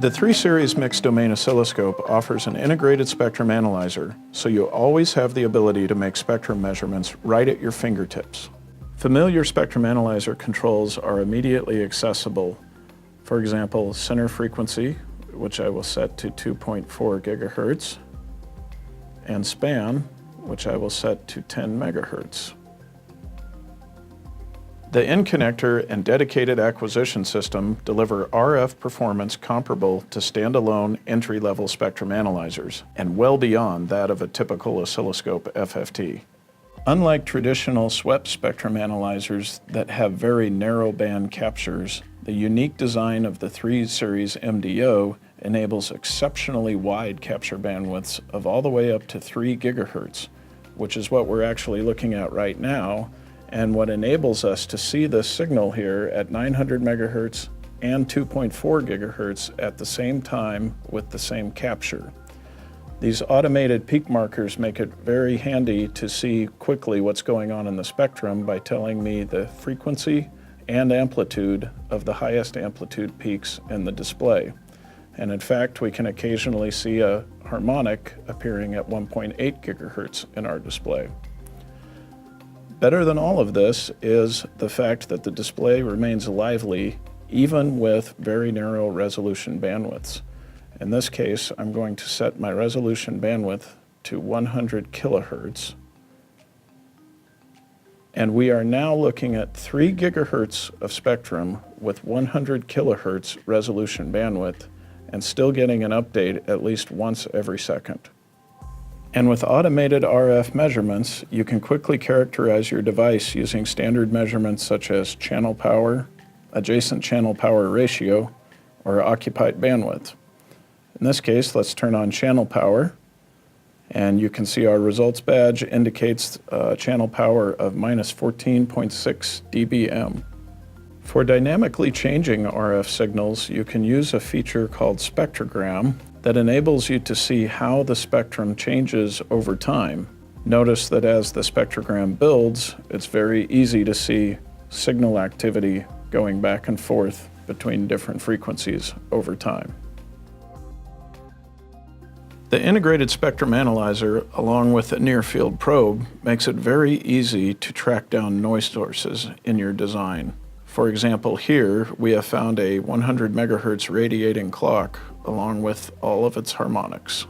The 3-series mixed domain oscilloscope offers an integrated spectrum analyzer, so you always have the ability to make spectrum measurements right at your fingertips. Familiar spectrum analyzer controls are immediately accessible. For example, center frequency, which I will set to 2.4 gigahertz, and span, which I will set to 10 megahertz. The in-connector and dedicated acquisition system deliver RF performance comparable to standalone entry-level spectrum analyzers, and well beyond that of a typical oscilloscope FFT. Unlike traditional swept spectrum analyzers that have very narrow band captures, the unique design of the 3-series MDO enables exceptionally wide capture bandwidths of all the way up to 3 gigahertz, which is what we're actually looking at right now, and what enables us to see this signal here at 900 megahertz and 2.4 gigahertz at the same time with the same capture. These automated peak markers make it very handy to see quickly what's going on in the spectrum by telling me the frequency and amplitude of the highest amplitude peaks in the display. And in fact, we can occasionally see a harmonic appearing at 1.8 gigahertz in our display. Better than all of this is the fact that the display remains lively even with very narrow resolution bandwidths. In this case, I'm going to set my resolution bandwidth to 100 kilohertz. And we are now looking at 3 gigahertz of spectrum with 100 kilohertz resolution bandwidth and still getting an update at least once every second. And with automated RF measurements, you can quickly characterize your device using standard measurements such as channel power, adjacent channel power ratio, or occupied bandwidth. In this case, let's turn on channel power, and you can see our results badge indicates channel power of minus 14.6 dBm. For dynamically changing RF signals, you can use a feature called spectrogram that enables you to see how the spectrum changes over time. Notice that as the spectrogram builds, it's very easy to see signal activity going back and forth between different frequencies over time. The integrated spectrum analyzer, along with a near-field probe, makes it very easy to track down noise sources in your design. For example, here we have found a 100 megahertz radiating clock along with all of its harmonics.